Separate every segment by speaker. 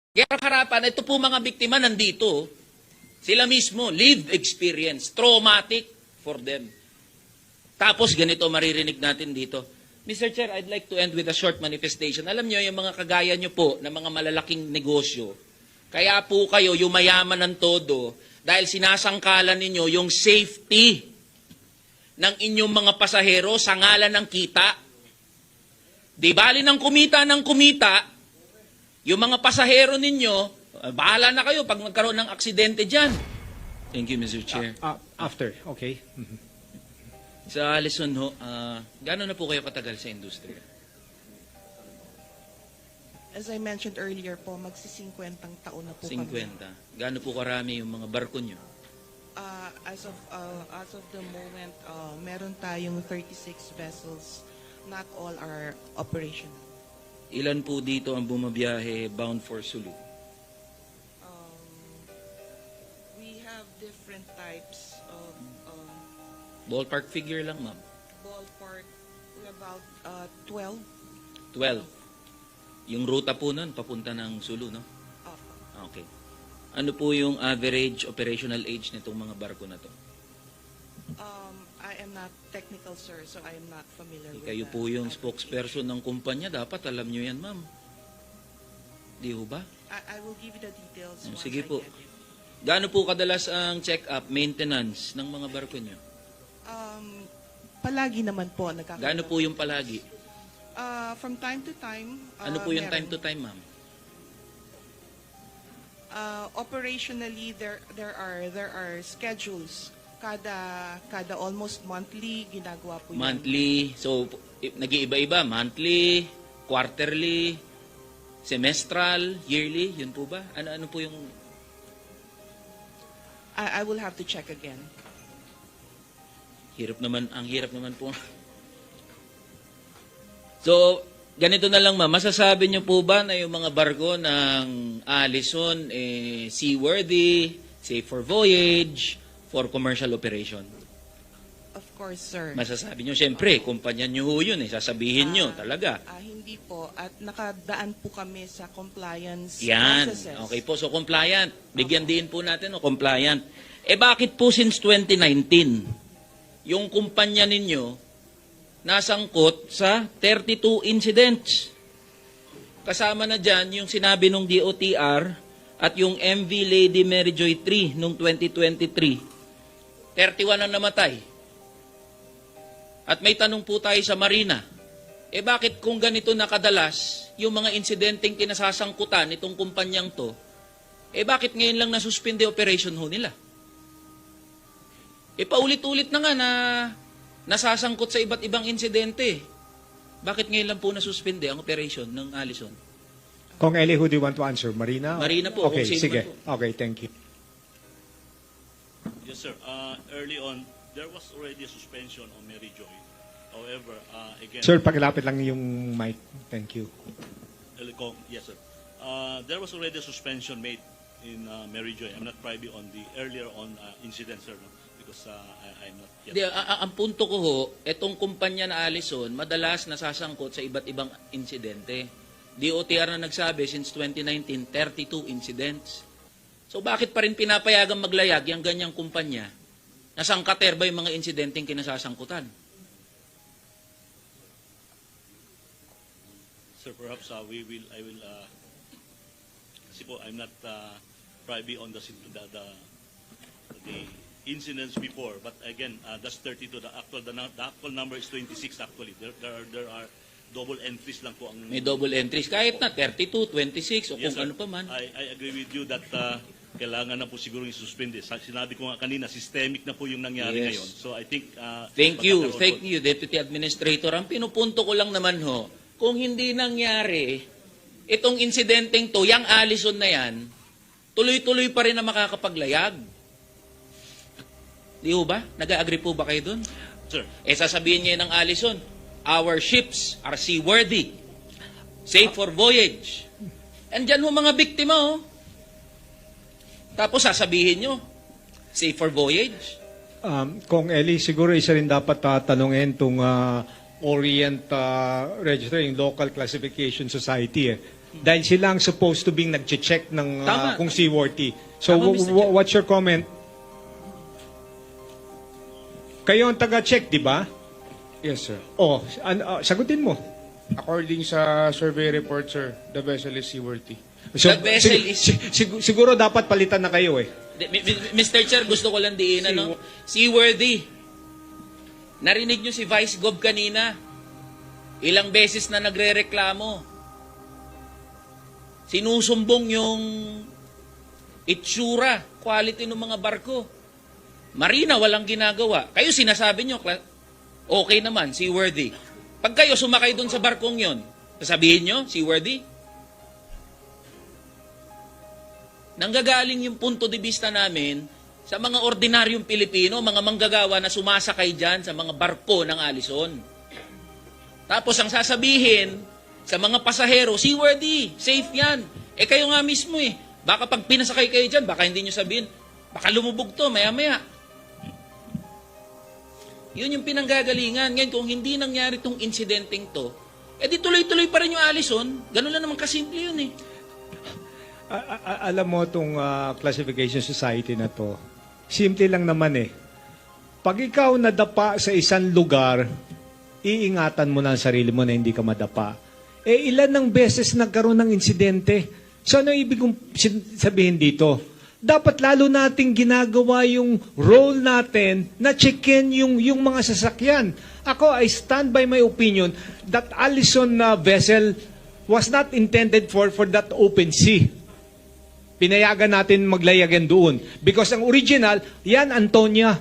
Speaker 1: Kaya harapan, ito po mga biktima nandito. Sila mismo, lived experience, traumatic for them. Tapos ganito maririnig natin dito. Mr. Chair, I'd like to end with a short manifestation. Alam nyo, yung mga kagaya nyo po na mga malalaking negosyo, kaya po kayo yumayaman ng todo dahil sinasangkalan ninyo yung safety ng inyong mga pasahero sa ngalan ng kita. Di bali ng kumita, yung mga pasahero ninyo, bahala na kayo pag magkaroon ng aksidente dyan. Thank you, Mr. Chair.
Speaker 2: After, okay.
Speaker 1: Sa Alison ho, gano'n na po kayo katagal sa industriya?
Speaker 3: As I mentioned earlier po, magsi-50 taon na po
Speaker 1: 50.
Speaker 3: kami.
Speaker 1: Gano'n po karami yung mga barko nyo?
Speaker 3: As of the moment, meron tayong 36 vessels. Not all are operational.
Speaker 1: Ilan po dito ang bumabiyahe bound for Sulu?
Speaker 3: We have different types of
Speaker 1: Ballpark figure lang, ma'am.
Speaker 3: ballpark. We're about 12.
Speaker 1: 12. Yung ruta po nun, papunta ng Sulu, no? Okay. Ano po yung average operational age nitong mga barko na to?
Speaker 3: I am not technical, sir, so I am not familiar with
Speaker 1: Kayo
Speaker 3: that.
Speaker 1: po yung spokesperson ng kumpanya, dapat alam nyo yan, ma'am. Di ho ba?
Speaker 3: I will give you the details once
Speaker 1: Sige
Speaker 3: I
Speaker 1: po.
Speaker 3: get it.
Speaker 1: Gaano po kadalas ang check-up, maintenance ng mga barko nyo?
Speaker 3: Palagi naman po nagkakaroon.
Speaker 1: Gaano po yung palagi?
Speaker 3: From time to time.
Speaker 1: Ano po yung
Speaker 3: meron.
Speaker 1: time to time, ma'am?
Speaker 3: Operationally, there are schedules. Kada almost monthly ginagawa po yan.
Speaker 1: Monthly. So, nag-iiba-iba. Monthly, quarterly, semestral, yearly. Yun po ba? Ano po yung...
Speaker 3: I will have to check again.
Speaker 1: Ang hirap naman po. So, ganito na lang, ma'am. Masasabi niyo po ba na yung mga barko ng Allison seaworthy, safe for voyage, for commercial operation?
Speaker 3: Of course, sir.
Speaker 1: Masasabi niyo, siyempre, kumpanya niyo ho yun, sasabihin niyo talaga.
Speaker 3: Hindi po. At nakadaan po kami sa compliance
Speaker 1: Yan.
Speaker 3: processes.
Speaker 1: Okay po, so compliant. Bigyan din po natin, compliant. Bakit po since 2019, yung kumpanya ninyo nasangkot sa 32 incidents? Kasama na dyan yung sinabi ng DOTR at yung MV Lady Mary Joy 3 noong 2023. 31 ang namatay. At may tanong po tayo sa Marina. Bakit kung ganito nakadalas yung mga insidenteng kinasasangkutan itong kumpanyang to, bakit ngayon lang nasuspende operation ho nila? Paulit-ulit na nga na nasasangkot sa iba't ibang insidente. Bakit ngayon lang po nasuspende ang operation ng Allison?
Speaker 2: Kung Eli, who do you want to answer? Marina?
Speaker 1: Marina po,
Speaker 2: Okay,
Speaker 1: kung sino
Speaker 2: sige.
Speaker 1: man po.
Speaker 2: Okay, thank you.
Speaker 4: Yes, sir. Early on, there was already a suspension on Mary Joy. However, again...
Speaker 2: Sir, pakilapit lang yung mic. Thank you.
Speaker 4: Yes, sir. There was already a suspension made in Mary Joy. I'm not privy on the earlier on incident, sir, no? Because I'm not yet...
Speaker 1: Ang punto ko ho, itong kumpanya na Allison, madalas nasasangkot sa iba't ibang insidente. DOTR na nagsabi, since 2019, 32 incidents. So bakit pa rin pinapayagang maglayag yung ganyang kumpanya na sangkater ba yung mga insidenteng kinasasangkutan?
Speaker 4: Sir, perhaps I will... kasi po, I'm not privy on the incidents before, but again, that's 32. The actual number is 26 actually. There are double entries lang po ang...
Speaker 1: May double entries. Kahit na 32, 26, o
Speaker 4: Yes,
Speaker 1: kung
Speaker 4: sir.
Speaker 1: ano pa man.
Speaker 4: I agree with you that kailangan na po siguro i-suspend. Sinabi ko nga kanina, systemic na po yung nangyari
Speaker 1: Yes.
Speaker 4: ngayon. So I think...
Speaker 1: Thank you,
Speaker 4: magkakaroon po-
Speaker 1: Deputy Administrator. Ang pinupunto ko lang naman ho, kung hindi nangyari, itong insidenteng to, yung Allison na yan, tuloy-tuloy pa rin na makakapaglayag. Di ho ba? Nag-agree po ba kayo dun?
Speaker 4: Sir,
Speaker 1: Sasabihin niya ng Allison, our ships are seaworthy, safe for voyage. Andyan ho mga biktima, oh. Tapos sasabihin nyo, safe for voyage?
Speaker 2: Kung Eli, siguro isa rin dapat tanungin itong Orient Register, yung Local Classification Society. Dahil sila ang supposed to being nag-check ng
Speaker 1: Tama.
Speaker 2: kung seaworthy. So,
Speaker 1: Tama, Mr. Chair.
Speaker 2: what's your comment? Kayo ang taga-check, di ba?
Speaker 5: Yes, sir.
Speaker 2: Oh, sagutin mo.
Speaker 5: According sa survey report, sir, the vessel is seaworthy.
Speaker 2: So,
Speaker 1: The vessel is-
Speaker 2: siguro dapat palitan na kayo eh.
Speaker 1: Mr. Chair, gusto ko lang diin, ano? Seaworthy. Narinig nyo si Vice Gov kanina. Ilang beses na nagre-reklamo. Sinusumbong yung itsura, quality ng mga barko. Marina, walang ginagawa. Kayo sinasabi nyo, okay naman, seaworthy. Pag kayo sumakay dun sa barkong yon, sasabihin nyo, seaworthy? Nanggagaling yung punto de vista namin sa mga ordinaryong Pilipino, mga manggagawa na sumasakay dyan sa mga barko ng Alison. Tapos ang sasabihin sa mga pasahero, seaworthy, safe yan. Eh kayo nga mismo eh. Baka pag pinasakay kayo dyan, baka hindi nyo sabihin, baka lumubog to, maya-maya. Yun yung pinanggagalingan. Ngayon, kung hindi nangyari tong insidenteng to, eh di tuloy-tuloy pa rin yung Alison. Ganun lang naman kasimple yun eh.
Speaker 2: Alam mo itong classification society na to, simple lang naman eh. Pag ikaw nadapa sa isang lugar, iingatan mo na ang sarili mo na hindi ka madapa. Eh ilan ng beses nagkaroon ng insidente? So ano ibig kong sabihin dito? Dapat lalo nating ginagawa yung role natin na checkin yung mga sasakyan. Ako, I stand by my opinion that Allison vessel was not intended for that open sea. Pinayagan natin maglayagan doon. Because ang original, yan Antonia.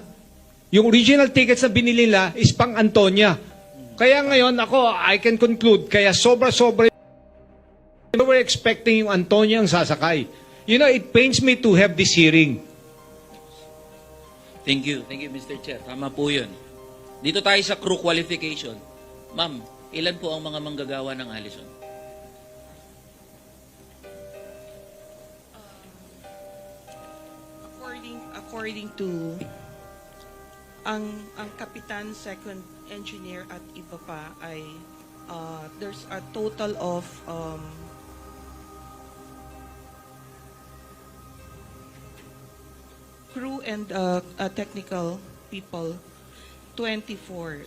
Speaker 2: Yung original tickets na binili nila is pang Antonia. Kaya ngayon, ako, I can conclude, kaya sobra-sobra we were expecting yung Antonia ang sasakay. You know, it pains me to have this hearing.
Speaker 1: Thank you. Thank you, Mr. Chair. Tama po yun. Dito tayo sa crew qualification. Ma'am, ilan po ang mga manggagawa ng Allison?
Speaker 3: According to ang kapitan, second engineer at iba pa ay there's a total of crew and technical people 24.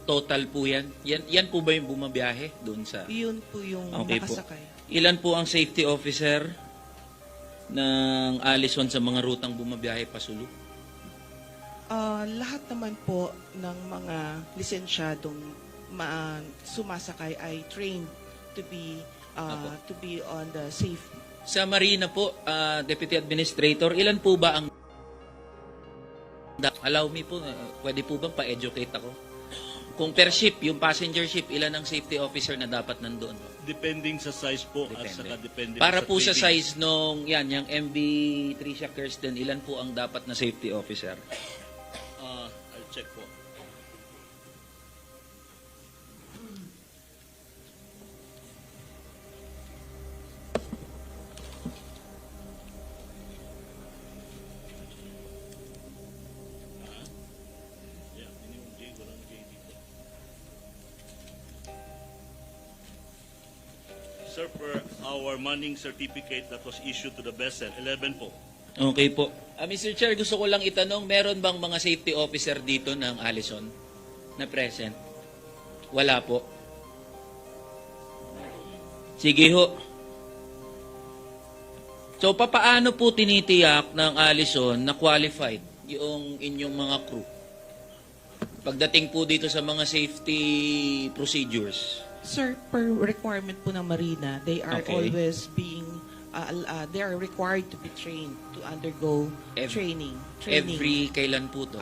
Speaker 1: Total po yan. Yan po ba yung bumabiyahe doon sa...
Speaker 3: Yun po yung
Speaker 1: Okay po.
Speaker 3: nakasakay.
Speaker 1: Ilan po ang safety officer ng Allison sa mga rutang bumabiyahe pa Sulu?
Speaker 3: Lahat naman po ng mga lisensyadong sumasakay ay trained to be on the safe.
Speaker 1: Sa Marina po, Deputy Administrator, ilan po ba ang... Allow me po, pwede po bang pa-educate ako? Kung per ship, yung passenger ship, ilan ang safety officer na dapat nandoon?
Speaker 4: Depending sa size po at
Speaker 1: Depende.
Speaker 4: saka depende
Speaker 1: Para po sa
Speaker 4: trading.
Speaker 1: size nung, yan, yung MV Tricia Kirsten, ilan po ang dapat na safety officer?
Speaker 4: I'll check po. Yeah, minimum J, walang J dito. Sir, per our manning certificate that was issued to the vessel, 11 po.
Speaker 1: Okay po. Mr. Chair, gusto ko lang itanong, meron bang mga safety officer dito ng Allison na present? Wala po. Sige ho. So, papaano po tinitiyak ng Allison na qualified yung inyong mga crew? Pagdating po dito sa mga safety procedures.
Speaker 3: Sir, per requirement po ng Marina, they are
Speaker 1: Okay.
Speaker 3: always being they are required to be trained to undergo training.
Speaker 1: Every kailan po to?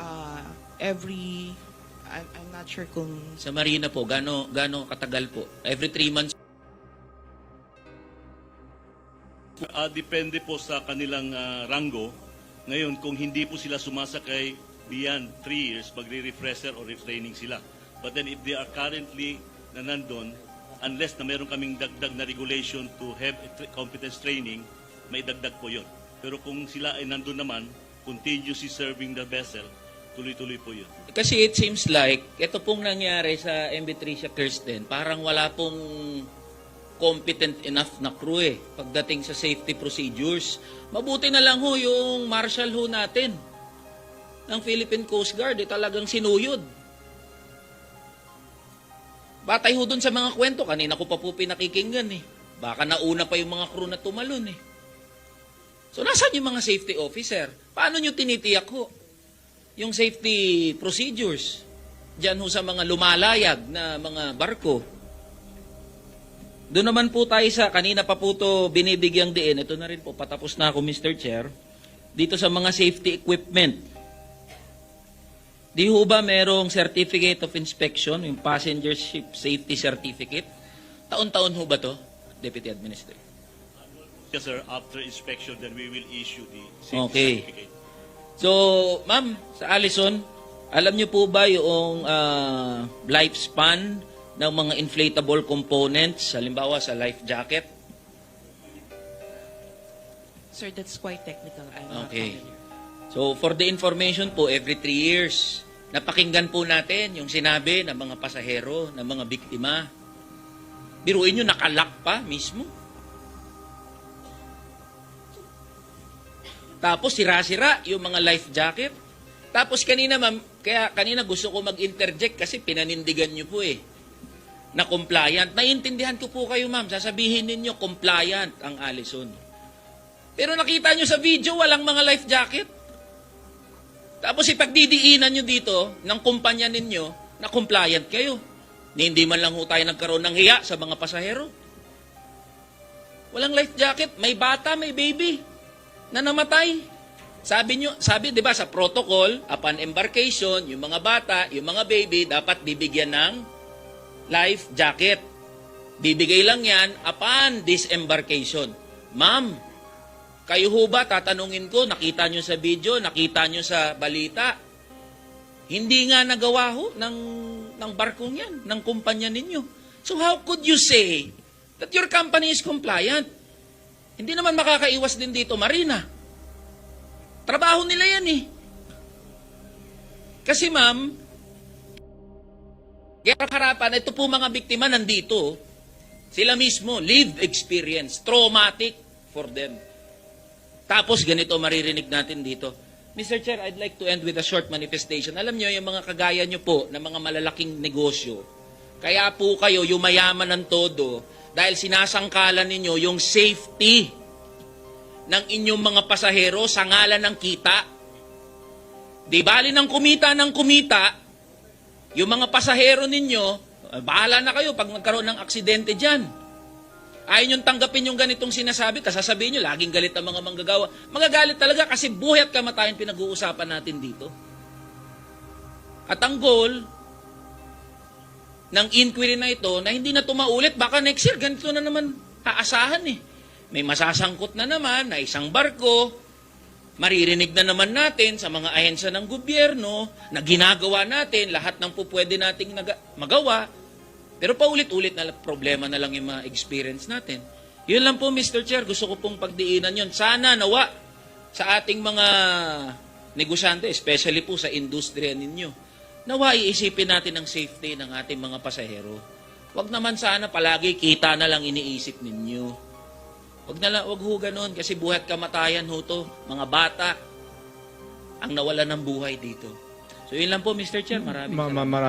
Speaker 3: I'm not sure kung
Speaker 1: Sa Marina po, gano katagal po? Every 3 months?
Speaker 4: Depende po sa kanilang rango. Ngayon, kung hindi po sila sumasakay beyond 3 years, magre-refresher or retraining sila. But then if they are currently na nandun, unless na meron kaming dagdag na regulation to have competence training, may dagdag po yun. Pero kung sila ay nandun naman, continuously serving the vessel, tuloy-tuloy po yun.
Speaker 1: Kasi it seems like, ito pong nangyari sa MV Tricia Kirsten, parang wala pong competent enough na crew pagdating sa safety procedures. Mabuti na lang ho yung marshal ho natin ng Philippine Coast Guard, talagang sinuyod. Batay ho dun sa mga kwento, kanina ko pa po pinakikinggan Baka nauna pa yung mga crew na tumalon So, nasaan yung mga safety officer? Paano nyo tinitiyak ho yung safety procedures diyan ho sa mga lumalayag na mga barko? Doon naman po tayo sa, kanina pa po ito binibigyang diin, ito na rin po, patapos na ako Mr. Chair, dito sa mga safety equipment. Di ho ba merong Certificate of Inspection, yung Passenger Ship Safety Certificate? Taon-taon ho ba to, Deputy Administrator?
Speaker 4: Yes, sir. After inspection, then we will issue the safety
Speaker 1: Okay.
Speaker 4: certificate.
Speaker 1: So, ma'am, sa Allison, alam niyo po ba yung lifespan ng mga inflatable components, halimbawa sa life jacket?
Speaker 3: Sir, that's quite technical. I'm not
Speaker 1: Okay.
Speaker 3: familiar.
Speaker 1: So, for the information po, every 3 years, napakinggan po natin yung sinabi ng mga pasahero, ng mga biktima. Biruin nyo, nakalock pa mismo. Tapos sira-sira yung mga life jacket. Tapos kanina ma'am, kaya kanina gusto ko mag-interject kasi pinanindigan nyo po na compliant. Naiintindihan ko po kayo ma'am, sasabihin ninyo compliant ang Allison. Pero nakita nyo sa video, walang mga life jacket. Tapos ipagdidiinan nyo dito ng kumpanya ninyo na compliant kayo. Hindi man lang ho tayo nagkaroon ng hiya sa mga pasahero. Walang life jacket, may bata, may baby na namatay. Sabi 'di ba sa protocol, upon embarkation, yung mga bata, yung mga baby dapat bibigyan ng life jacket. Bibigay lang 'yan upon disembarkation. Ma'am, kayo ho ba, tatanungin ko, nakita nyo sa video, nakita nyo sa balita, hindi nga nagawa ho ng barkong yan, ng kumpanya ninyo. So how could you say that your company is compliant? Hindi naman makakaiwas din dito, Marina. Trabaho nila yan Kasi ma'am, kaya harapan, ito po mga biktima nandito, sila mismo, lived experience, traumatic for them. Tapos ganito maririnig natin dito. Mr. Chair, I'd like to end with a short manifestation. Alam nyo, yung mga kagaya nyo po na mga malalaking negosyo, kaya po kayo yumayaman ng todo dahil sinasangkalan ninyo yung safety ng inyong mga pasahero sa ngalan ng kita. Di bali ng kumita, yung mga pasahero ninyo, bahala na kayo pag magkaroon ng aksidente dyan. Ayaw nyo tanggapin yung ganitong sinasabi, kasasabihin nyo, laging galit ang mga manggagawa. Magagalit talaga kasi buhay at kamatayan pinag-uusapan natin dito. At ang goal ng inquiry na ito, na hindi na tumaulit, baka next year, ganito na naman aasahan May masasangkot na naman na isang barko, maririnig na naman natin sa mga ahensya ng gobyerno na ginagawa natin, lahat ng pupwede nating magawa, pero paulit-ulit na problema na lang yung mga experience natin. Yun lang po, Mr. Chair, gusto ko pong pagdiinan yun. Sana nawa sa ating mga negosyante, especially po sa industriya ninyo, nawa iisipin natin ang safety ng ating mga pasahero. Wag naman sana palagi kita na lang iniisip ninyo. Wag ho ganun kasi buhay at kamatayan ho to, mga bata ang nawalan ng buhay dito. So yun lang po, Mr. Chair, maraming salamat.